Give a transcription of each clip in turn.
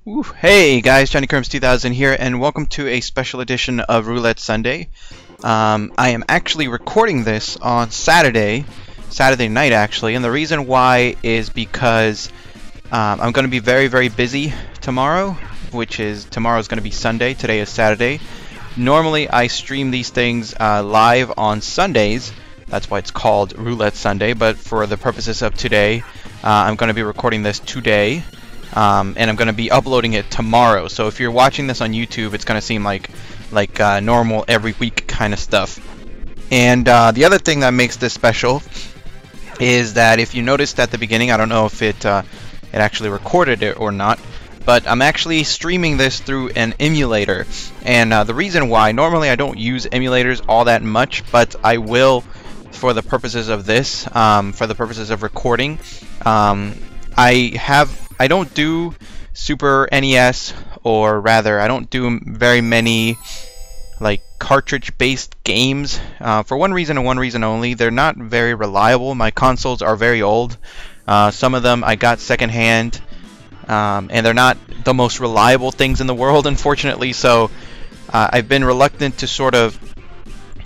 Ooh, hey guys, Johnny Kerms 2000 here, and welcome to a special edition of Roulette Sunday. I am actually recording this on Saturday night actually, and the reason why is because I'm going to be very busy tomorrow, which is tomorrow's going to be Sunday. Today is Saturday. Normally I stream these things live on Sundays. That's why it's called Roulette Sunday, but for the purposes of today, I'm going to be recording this today. And I'm going to be uploading it tomorrow. So if you're watching this on YouTube, it's going to seem like normal every week kind of stuff. And the other thing that makes this special is that if you noticed at the beginning, I don't know if it actually recorded it or not, but I'm actually streaming this through an emulator. And the reason why, normally I don't use emulators all that much, but I will for the purposes of this, for the purposes of recording. I don't do Super NES, or rather, I don't do very many like cartridge-based games for one reason and one reason only. They're not very reliable. My consoles are very old. Some of them I got secondhand, and they're not the most reliable things in the world, unfortunately. So I've been reluctant to sort of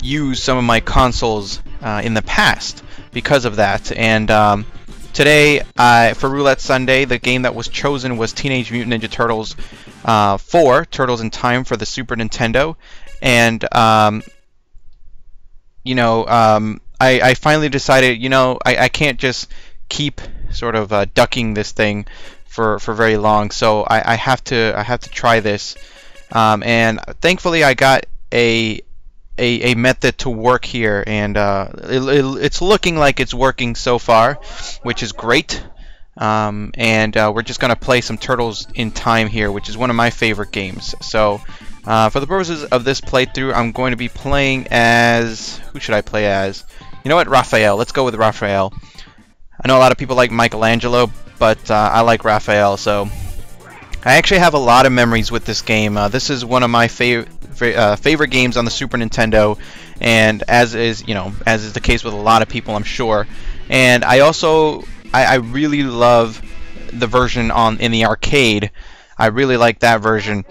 use some of my consoles in the past because of that. And today, for Roulette Sunday, the game that was chosen was Teenage Mutant Ninja Turtles 4, Turtles in Time for the Super Nintendo. And, I finally decided, I can't just keep sort of ducking this thing for very long. So I have to try this. And thankfully, I got a method to work here, and it's looking like it's working so far, which is great. And we're just gonna play some Turtles in Time here, which is one of my favorite games. So for the purposes of this playthrough, I'm going to be playing as... who should I play as? You know what, Raphael. Let's go with Raphael. I know a lot of people like Michelangelo, but I like Raphael. So I actually have a lot of memories with this game. This is one of my favorite games on the Super Nintendo, and as is the case with a lot of people, I'm sure. And I really love the version in the arcade. I really like that version,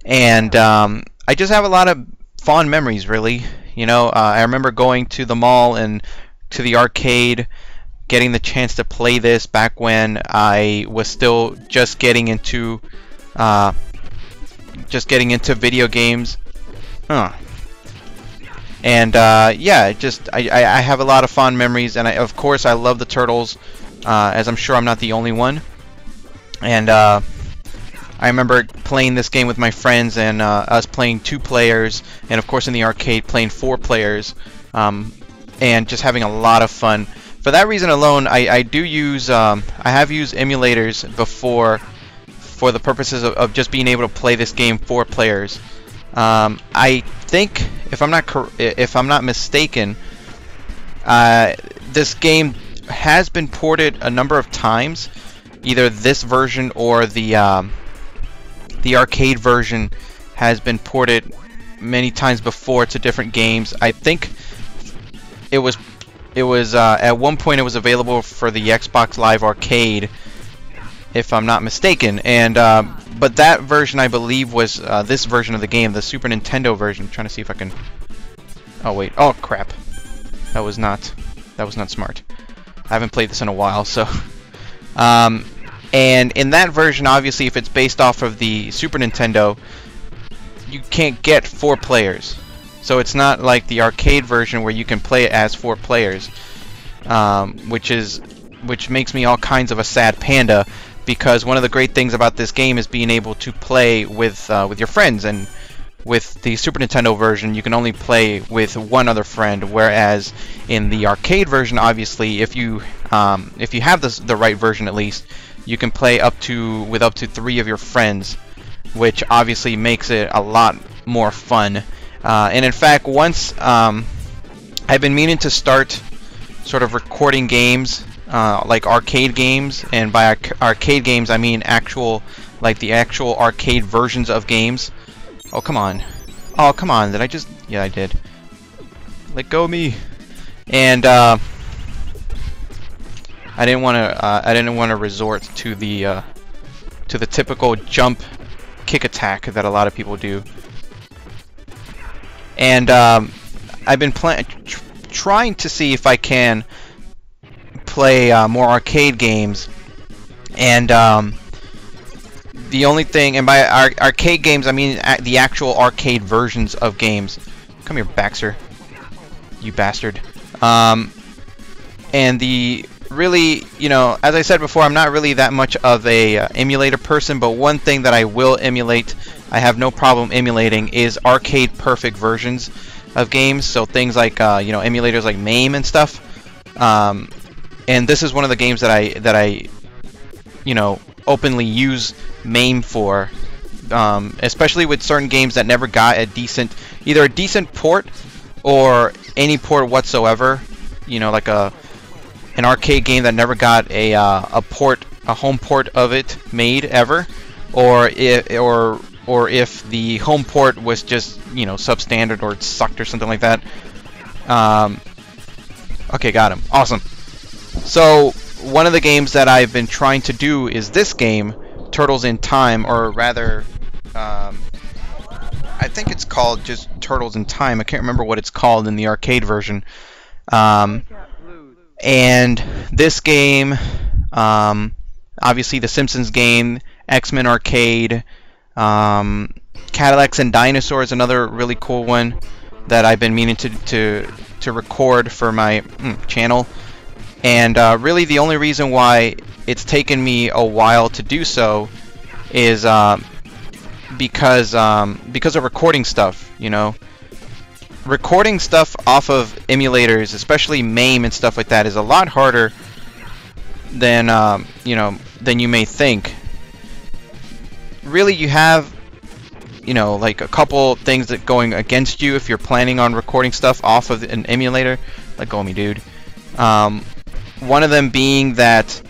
and I just have a lot of fond memories, really. I remember going to the mall and to the arcade, getting the chance to play this back when I was still just getting into video games. And yeah, I have a lot of fond memories, and of course I love the Turtles, as I'm sure I'm not the only one. And I remember playing this game with my friends, and us playing 2 players, and of course in the arcade playing 4 players, and just having a lot of fun. For that reason alone, I do use I have used emulators before for the purposes of just being able to play this game 4 players. I think, if I'm not mistaken, this game has been ported a number of times. Either this version or the arcade version has been ported many times before to different games. I think it was at one point it was available for the Xbox Live Arcade, if I'm not mistaken, and but that version, I believe, was this version of the game, the Super Nintendo version. I'm trying to see if I can... oh wait, oh crap, that was not smart. I haven't played this in a while, so and in that version, obviously, if it's based off of the Super Nintendo, you can't get 4 players, so it's not like the arcade version where you can play it as 4 players, which makes me all kinds of a sad panda, because one of the great things about this game is being able to play with your friends. And with the Super Nintendo version, you can only play with one other friend, whereas in the arcade version, obviously, if you have the right version, at least, you can play with up to 3 of your friends, which obviously makes it a lot more fun. And in fact, once I've been meaning to start sort of recording games, like arcade games, and by arcade games I mean the actual arcade versions of games. Oh come on, did I just... yeah, I did. Let go of me. And I didn't want to resort to the to the typical jump kick attack that a lot of people do. And I've been trying to see if I can play more arcade games, and the only thing, and by arcade games I mean the actual arcade versions of games. Come here, Baxter, you bastard. And the really, you know, as I said before, I'm not really that much of a emulator person, but one thing that I will emulate, I have no problem emulating, is arcade perfect versions of games. So things like you know, emulators like MAME and stuff. And this is one of the games that I you know, openly use MAME for, especially with certain games that never got a decent, either a decent port or any port whatsoever. You know, like an arcade game that never got a home port of it made ever, or if the home port was just, you know, substandard or it sucked or something like that. Okay, got him. Awesome. So one of the games that I've been trying to do is this game, Turtles in Time, or rather, I think it's called just Turtles in Time. I can't remember what it's called in the arcade version. And this game, obviously the Simpsons game, X-Men Arcade, Cadillacs and Dinosaurs, another really cool one that I've been meaning to record for my channel. And really the only reason why it's taken me a while to do so is because of recording stuff, you know. Recording stuff off of emulators, especially MAME and stuff like that, is a lot harder than you know, than you may think. Really, you have, you know, like a couple things that going against you if you're planning on recording stuff off of an emulator. Let go of me, dude. One of them being that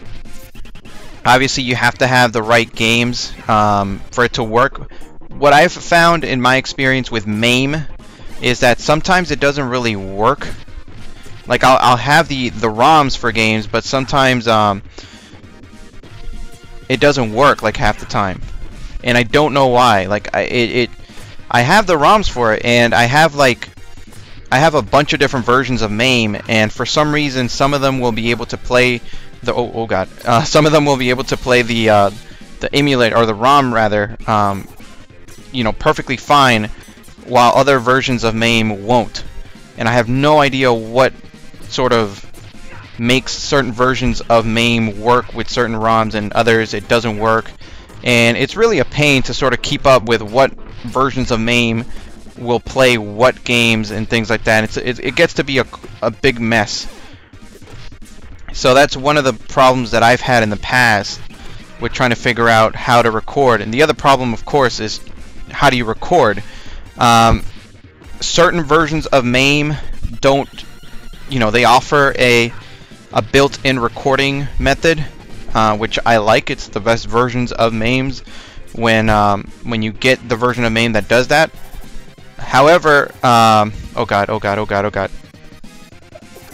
obviously you have to have the right games for it to work. What I've found in my experience with MAME is that sometimes it doesn't really work. Like I'll have the ROMs for games, but sometimes it doesn't work like half the time, and I don't know why. Like I have the ROMs for it, and I have a bunch of different versions of MAME, and for some reason some of them will be able to play the some of them will be able to play the emulator, or the ROM rather, you know, perfectly fine, while other versions of MAME won't. And I have no idea what sort of makes certain versions of MAME work with certain ROMs and others it doesn't work. And it's really a pain to sort of keep up with what versions of MAME will play what games and things like that. It gets to be a big mess. So that's one of the problems that I've had in the past with trying to figure out how to record. And the other problem, of course, is how do you record? Certain versions of MAME don't, you know, they offer a built-in recording method, which I like. It's the best versions of MAMEs when you get the version of MAME that does that. However, oh god.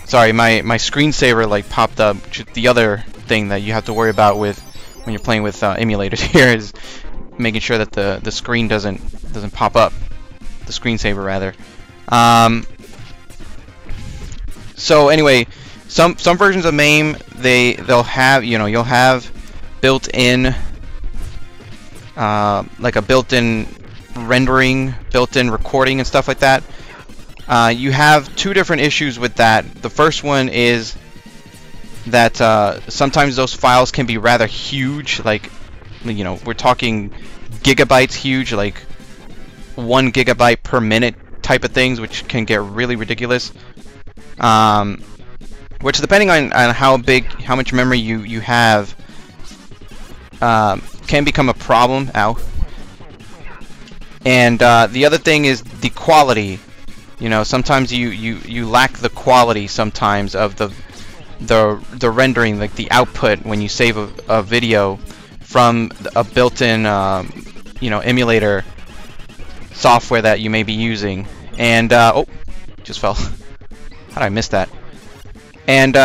Sorry, my screensaver like popped up. The other thing that you have to worry about with when you're playing with emulators here is making sure that the screen doesn't pop up. The screensaver rather. So anyway, some versions of MAME they'll have, you know, you'll have built-in like a built-in rendering, built-in recording and stuff like that. You have two different issues with that. The first one is that sometimes those files can be rather huge, like, you know, we're talking gigabytes huge, like 1 gigabyte per minute type of things, which can get really ridiculous. Which, depending on how much memory you have, can become a problem. Ow. And the other thing is the quality. You know, sometimes you lack the quality sometimes of the rendering, like the output when you save a video from a built-in you know, emulator software that you may be using. And oh, just fell. How did I miss that? And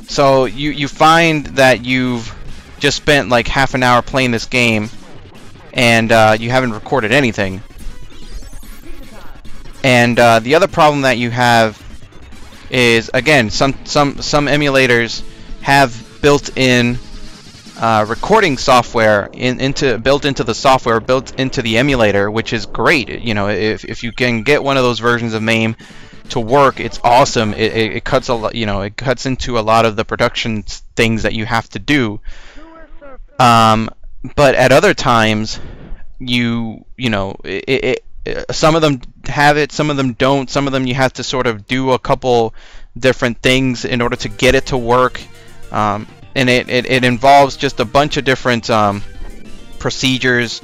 so you find that just spent like half an hour playing this game and you haven't recorded anything. And the other problem that you have is, again, some emulators have built-in recording software built into the software, built into the emulator, which is great. You know, if you can get one of those versions of MAME to work, it's awesome. It cuts a lot, you know, it cuts into a lot of the production things that you have to do. But at other times, you know, some of them have it, some of them don't. Some of them you have to sort of do a couple different things in order to get it to work. And it involves just a bunch of different procedures.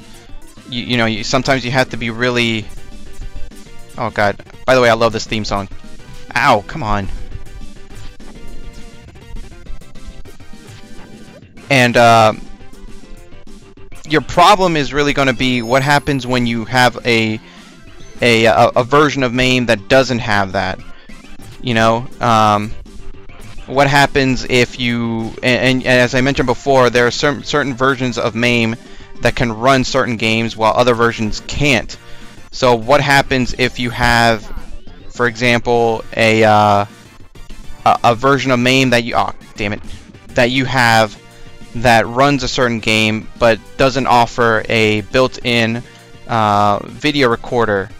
You know, sometimes you have to be really... Oh god. By the way, I love this theme song. Ow, come on. And your problem is really going to be what happens when you have a version of MAME that doesn't have that. You know, what happens if you, and as I mentioned before, there are certain versions of MAME that can run certain games while other versions can't. So what happens if you have, for example, a version of MAME that you, oh damn it, that you have that runs a certain game but doesn't offer a built-in video recorder,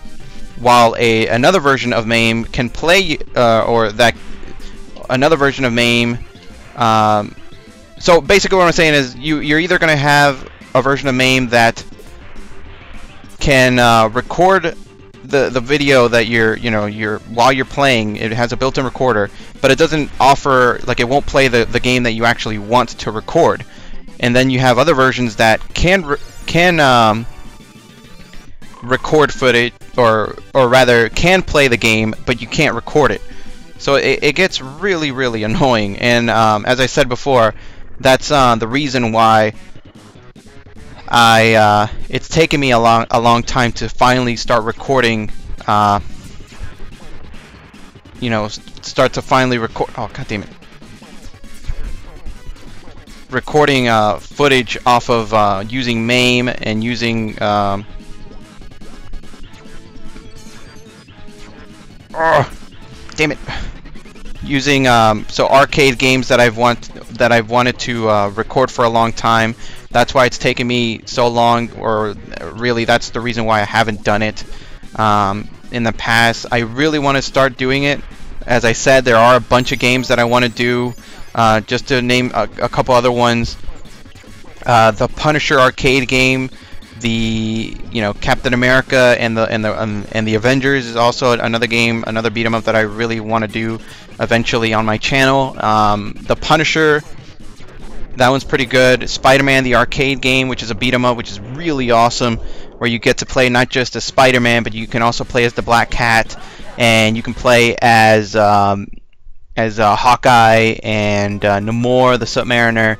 while another version of MAME can play, or that another version of MAME. So basically, what I'm saying is you're either going to have a version of MAME that can record the video that you're while you're playing. It has a built-in recorder, but it doesn't offer, like, it won't play the game that you actually want to record. And then you have other versions that can record footage, or rather can play the game, but you can't record it. So it gets really, really annoying. And as I said before, that's the reason why it's taken me a long time to finally start recording. You know, start to finally record. Oh god damn it! Recording footage off of using MAME and using damn it! Using so arcade games that I've wanted to record for a long time. That's why it's taken me so long, or really that's the reason why I haven't done it in the past. I really want to start doing it. As I said, there are a bunch of games that I want to do. Just to name a couple other ones, the Punisher arcade game, the Captain America and the Avengers is also another game, another beat 'em up that I really want to do eventually on my channel. The Punisher, that one's pretty good. Spider-Man, the arcade game, which is a beat 'em up, which is really awesome, where you get to play not just as Spider-Man, but you can also play as the Black Cat, and you can play as Hawkeye and Namor, the Submariner,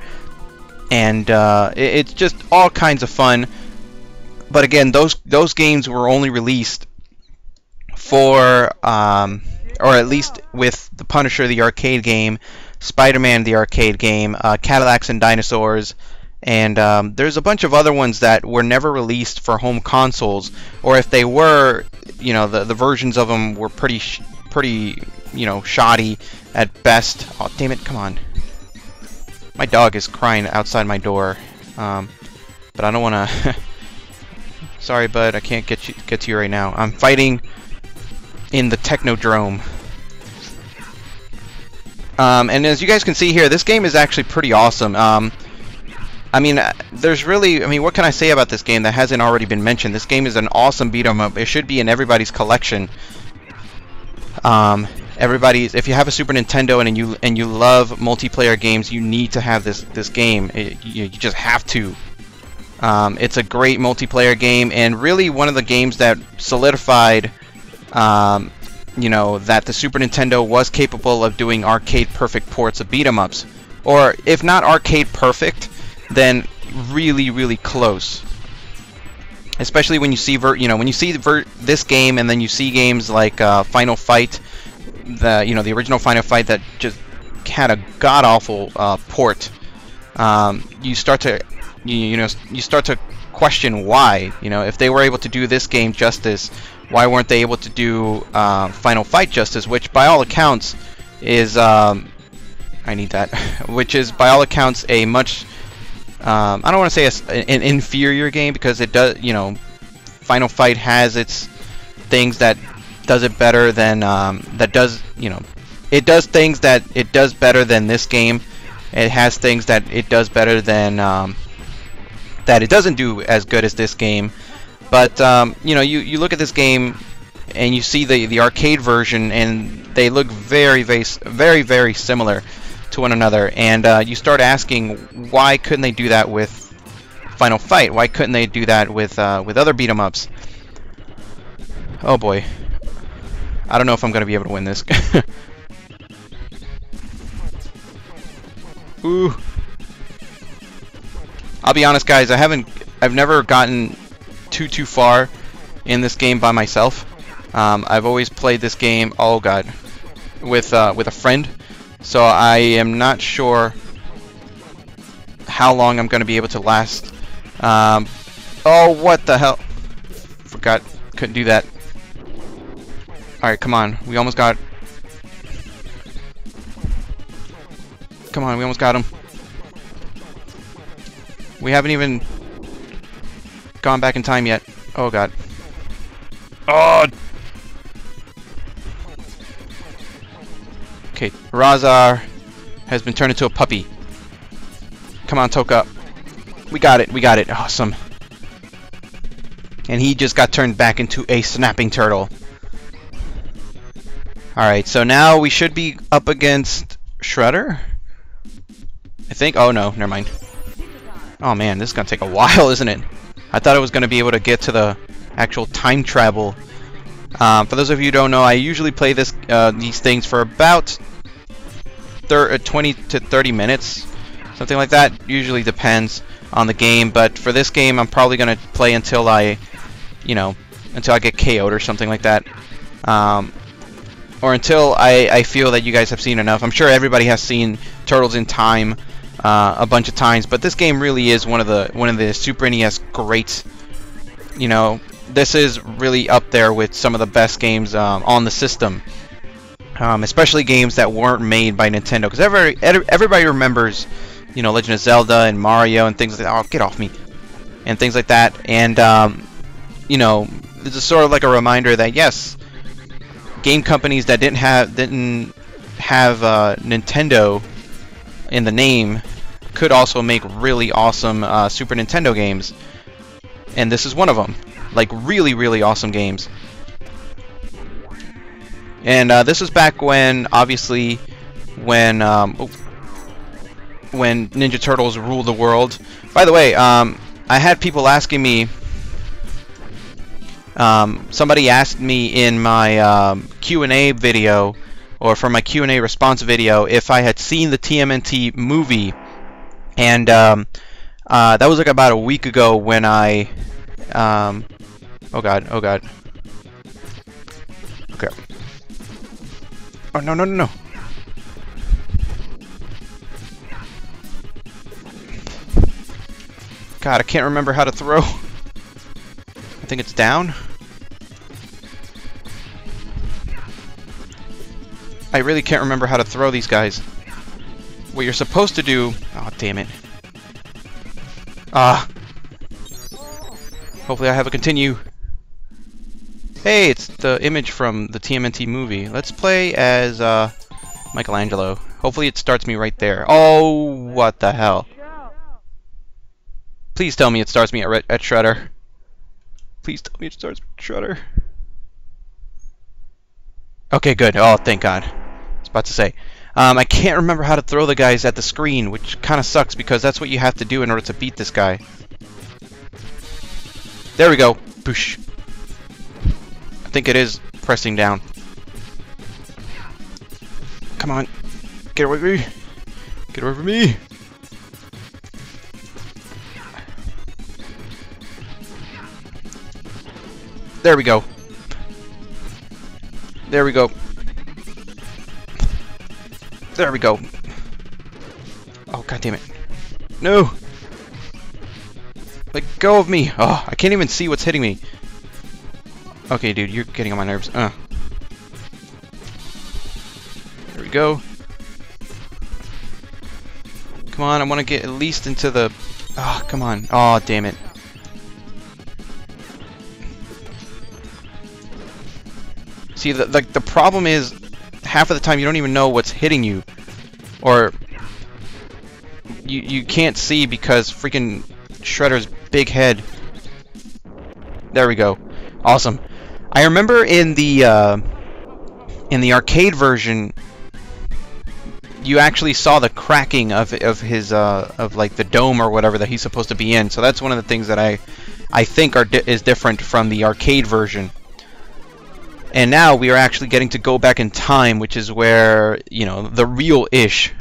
and it's just all kinds of fun. But again, those games were only released for, or at least with the Punisher, the arcade game, Spider-Man, the arcade game, Cadillacs and Dinosaurs, and there's a bunch of other ones that were never released for home consoles, or if they were, the versions of them were pretty shoddy at best. Oh damn it! Come on, my dog is crying outside my door, but I don't want to. Sorry, bud, I can't get to you right now. I'm fighting in the Technodrome. And as you guys can see here, this game is actually pretty awesome. I mean, what can I say about this game that hasn't already been mentioned? This game is an awesome beat 'em up. It should be in everybody's collection. If you have a Super Nintendo and you love multiplayer games, you need to have this game. You just have to. It's a great multiplayer game, and really one of the games that solidified, that the Super Nintendo was capable of doing arcade perfect ports of beat 'em ups, or if not arcade perfect, then really, really close. Especially when you see this game, and then you see games like Final Fight, the original Final Fight that just had a god awful port. you start to you start to question why. You know, if they were able to do this game justice, why weren't they able to do Final Fight justice, which by all accounts is I need that, which is by all accounts a much I don't want to say an inferior game, because it does, you know, Final Fight has its things that does it better than that does, you know, it does things that it does better than this game. It has things that it does better than that it doesn't do as good as this game. But you know, you look at this game and you see the arcade version, and they look very similar to one another, and you start asking, why couldn't they do that with Final Fight? Why couldn't they do that with other beat 'em ups? Oh boy, I don't know if I'm gonna be able to win this. Ooh. I'll be honest, guys, I've never gotten too far in this game by myself. I've always played this game, oh god, with a friend. So I am not sure how long I'm going to be able to last. Oh, what the hell? Forgot, couldn't do that. Alright, come on. We almost got... Come on, we almost got him. We haven't even gone back in time yet. Oh, god. Oh! Okay, Razar has been turned into a puppy. Come on, Toka. We got it, awesome. And he just got turned back into a snapping turtle. Alright, so now we should be up against Shredder? I think, oh no, never mind. Oh man, this is gonna take a while, isn't it? I thought I was gonna be able to get to the actual time travel. For those of you who don't know, I usually play these things for about 20 to 30 minutes, something like that. Usually depends on the game, but for this game, I'm probably gonna play until I get KO'd or something like that, or until I feel that you guys have seen enough. I'm sure everybody has seen Turtles in Time a bunch of times, but this game really is one of the Super NES greats. You know, this is really up there with some of the best games on the system, especially games that weren't made by Nintendo, because everybody remembers, you know, Legend of Zelda and Mario and things like that. Oh, get off me, and things like that. And you know, this is sort of like a reminder that yes, game companies that didn't have Nintendo in the name could also make really awesome Super Nintendo games, and this is one of them. Like really awesome games. And this was back when, obviously, when Ninja Turtles ruled the world. By the way, I had people asking me. Somebody asked me in my Q&A video, or for my Q&A response video, if I had seen the TMNT movie, and that was like about a week ago when I. Oh god. Okay. Oh no. God, I can't remember how to throw. I think it's down. I really can't remember how to throw these guys. What you're supposed to do... Oh, damn it. Hopefully I have a continue. Hey, it's the image from the TMNT movie. Let's play as Michelangelo. Hopefully it starts me right there. Oh, what the hell. Please tell me it starts me at Shredder. Please tell me it starts with Shredder. Okay, good. Oh, thank God. I was about to say. I can't remember how to throw the guys at the screen, which kind of sucks because that's what you have to do in order to beat this guy. There we go. Boosh. I think it is pressing down. Come on. Get away from me. Get away from me. There we go. There we go. There we go. Oh, god damn it. No! Let go of me! Oh, I can't even see what's hitting me. Okay, dude, you're getting on my nerves. There we go. Come on, I want to get at least into the... Oh, come on. Oh, damn it. See, the problem is, half of the time you don't even know what's hitting you. Or... You can't see because freaking Shredder's big head. There we go. Awesome. I remember in the arcade version, you actually saw the cracking of his like the dome or whatever that he's supposed to be in. So that's one of the things that I think is different from the arcade version. And now we are actually getting to go back in time, which is where, you know, the real ish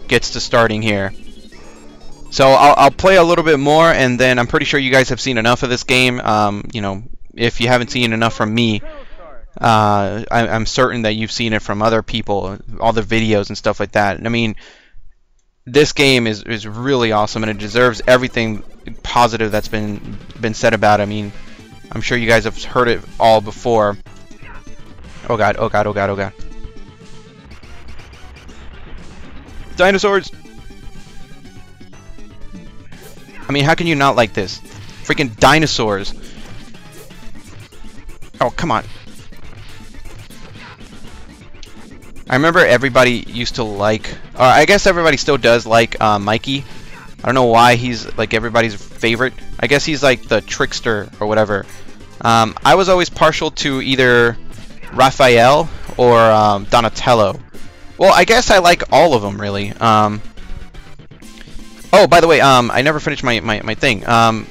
gets to starting here. So I'll play a little bit more, and then I'm pretty sure you guys have seen enough of this game. You know, if you haven't seen enough from me, I'm certain that you've seen it from other people, all the videos and stuff like that. And I mean, this game is really awesome, and it deserves everything positive that's been said about it. I mean, I'm sure you guys have heard it all before. Oh god, oh god, oh god, oh god. Dinosaurs! I mean, how can you not like this? Freaking dinosaurs. Oh, come on. I remember everybody used to like, or I guess everybody still does like Mikey. I don't know why he's like everybody's favorite. I guess he's like the trickster or whatever. I was always partial to either Raphael or Donatello. Well, I guess I like all of them really. Oh, by the way, I never finished my thing.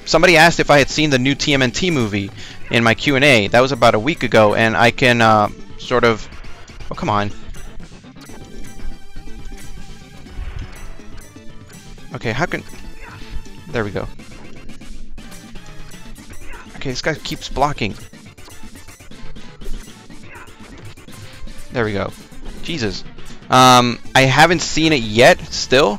Somebody asked if I had seen the new TMNT movie in my Q&A. That was about a week ago, and I can sort of... Oh, come on. Okay, how can... There we go. Okay, this guy keeps blocking. There we go. Jesus. I haven't seen it yet, still.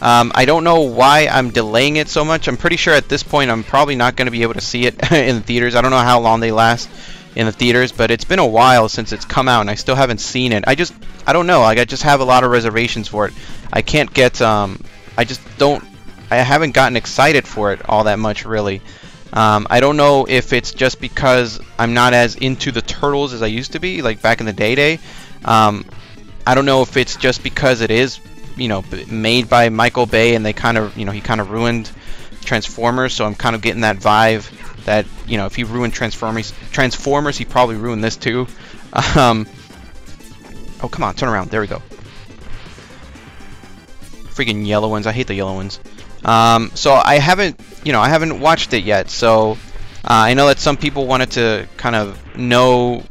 I don't know why I'm delaying it so much. I'm pretty sure at this point I'm probably not going to be able to see it in the theaters. I don't know how long they last in the theaters, but it's been a while since it's come out and I still haven't seen it. I don't know, like I just have a lot of reservations for it. I can't get, I haven't gotten excited for it all that much really. I don't know if it's just because I'm not as into the Turtles as I used to be, like back in the day. I don't know if it's just because it is, you know, made by Michael Bay and they kind of, you know, he kind of ruined Transformers, so I'm kind of getting that vibe that, you know, if he ruined Transformers, he probably ruined this too. Oh, come on, turn around. There we go. Freaking yellow ones. I hate the yellow ones. So I haven't, you know, I haven't watched it yet, so I know that some people wanted to kind of know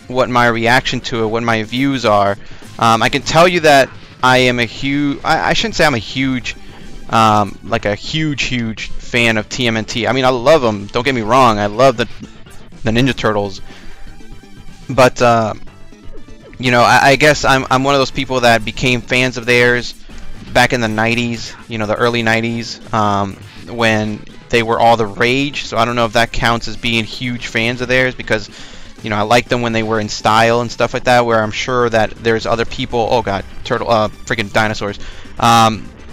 what my reaction to it, what my views are. I can tell you that I am a huge, I shouldn't say I'm a huge, like a huge fan of TMNT. I mean, I love them, don't get me wrong, I love the Ninja Turtles, but, you know, I guess I'm one of those people that became fans of theirs back in the 90s, you know, the early 90s, when they were all the rage, so I don't know if that counts as being huge fans of theirs, because, you know, I liked them when they were in style and stuff like that, where I'm sure that there's other people, oh god, freaking dinosaurs,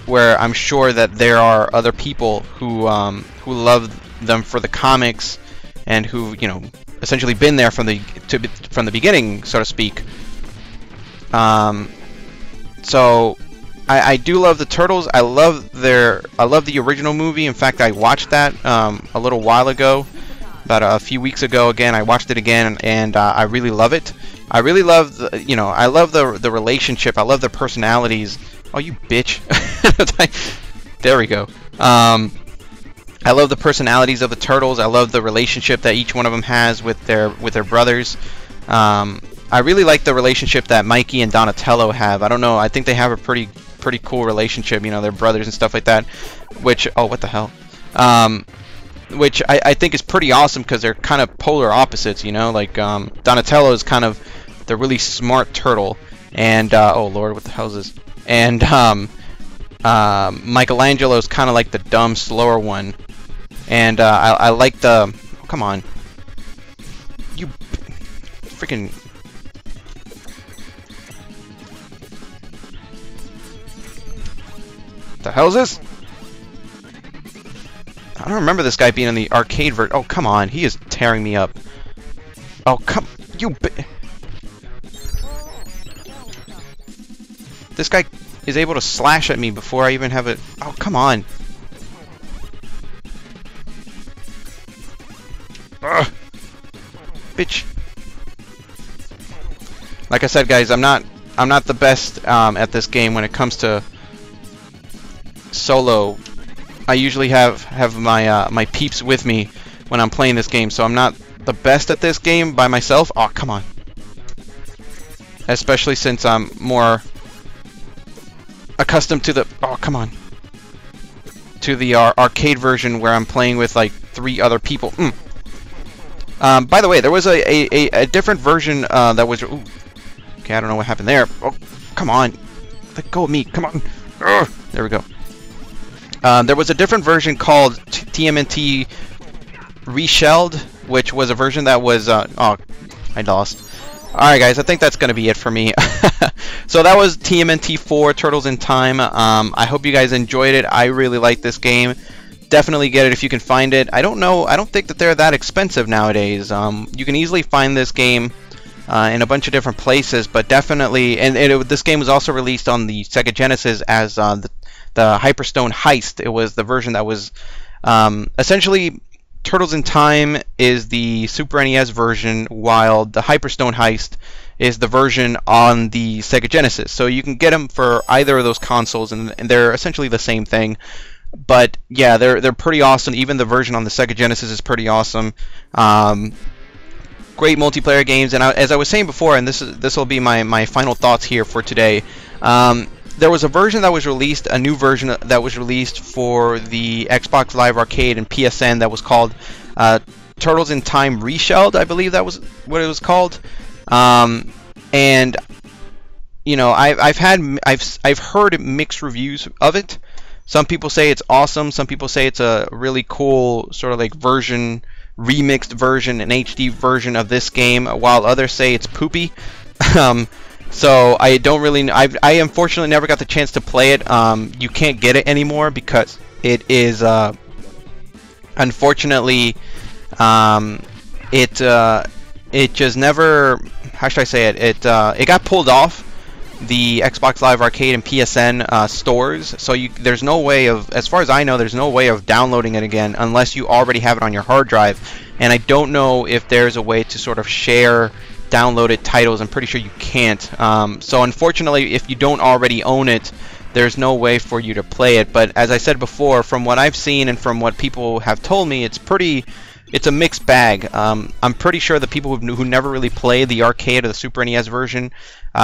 where I'm sure that there are other people who love them for the comics, and who, you know, essentially been there from the beginning, so to speak. So I do love the Turtles. I love the original movie. In fact, I watched that a little while ago, about a few weeks ago. Again, I watched it again, and I really love it. I really love you know, I love the relationship. I love their personalities. Oh, you bitch! There we go. I love the personalities of the Turtles. I love the relationship that each one of them has with their brothers. I really like the relationship that Mikey and Donatello have. I don't know. I think they have a pretty cool relationship. You know, they're brothers and stuff like that. Which, oh, what the hell? Which I think is pretty awesome because they're kind of polar opposites. You know, like Donatello is kind of the really smart turtle, and oh lord, what the hell is this? And Michelangelo's kind of like the dumb, slower one. And I like the... Oh, come on. You freaking... The hell is this? I don't remember this guy being in the arcade version. Oh, come on. He is tearing me up. Oh, come... You... This guy is able to slash at me before I even have it... Oh, come on. Ugh. Bitch. Like I said, guys, I'm not the best at this game when it comes to solo. I usually have my my peeps with me when I'm playing this game, so I'm not the best at this game by myself. Oh, come on. Especially since I'm more accustomed to the... Oh, come on. To the arcade version where I'm playing with like 3 other people. By the way, there was a different version that was... Ooh. Okay, I don't know what happened there. Oh, come on. Let go of me. Come on. Ugh. There we go. There was a different version called TMNT Reshelled, which was a version that was... oh, I lost. Alright, guys, I think that's going to be it for me. So that was TMNT 4, Turtles in Time. I hope you guys enjoyed it. I really like this game. Definitely get it if you can find it. I don't know. I don't think that they're that expensive nowadays. You can easily find this game in a bunch of different places, but definitely... And this game was also released on the Sega Genesis as the Hyperstone Heist. It was the version that was essentially... Turtles in Time is the Super NES version, while the Hyperstone Heist is the version on the Sega Genesis. So you can get them for either of those consoles, and they're essentially the same thing. But yeah, they're pretty awesome. Even the version on the Sega Genesis is pretty awesome. Great multiplayer games, and as I was saying before, and this will be my final thoughts here for today. There was a version that was released, a new version that was released for the Xbox Live Arcade and PSN that was called Turtles in Time Reshelled, I believe that was what it was called. And you know, I've heard mixed reviews of it. Some people say it's awesome. Some people say it's a really cool sort of like remixed version, an HD version of this game, while others say it's poopy. So I don't really... I unfortunately never got the chance to play it. You can't get it anymore because it is... unfortunately... it just never... How should I say it? It got pulled off the Xbox Live Arcade and PSN stores. So there's no way of... As far as I know, there's no way of downloading it again unless you already have it on your hard drive. And I don't know if there's a way to sort of share... downloaded titles. I'm pretty sure you can't. So unfortunately, if you don't already own it, there's no way for you to play it. But as I said before, from what I've seen and from what people have told me, it's a mixed bag. I'm pretty sure the people who never really played the arcade or the Super NES version,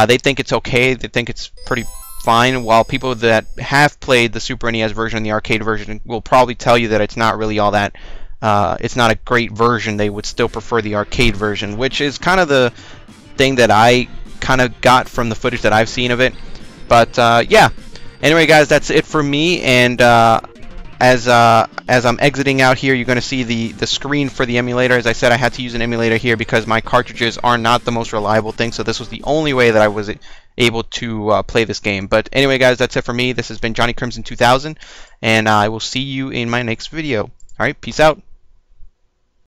they think it's okay. They think it's pretty fine. While people that have played the Super NES version and the arcade version will probably tell you that it's not really all that. It's not a great version. They would still prefer the arcade version, which is kind of the thing that I kind of got from the footage that I've seen of it. But yeah. Anyway, guys, that's it for me. And as I'm exiting out here, you're going to see the screen for the emulator. As I said, I had to use an emulator here because my cartridges are not the most reliable thing. So this was the only way that I was able to play this game. But anyway, guys, that's it for me. This has been Johnny Crimson 2000, and I will see you in my next video. All right, peace out.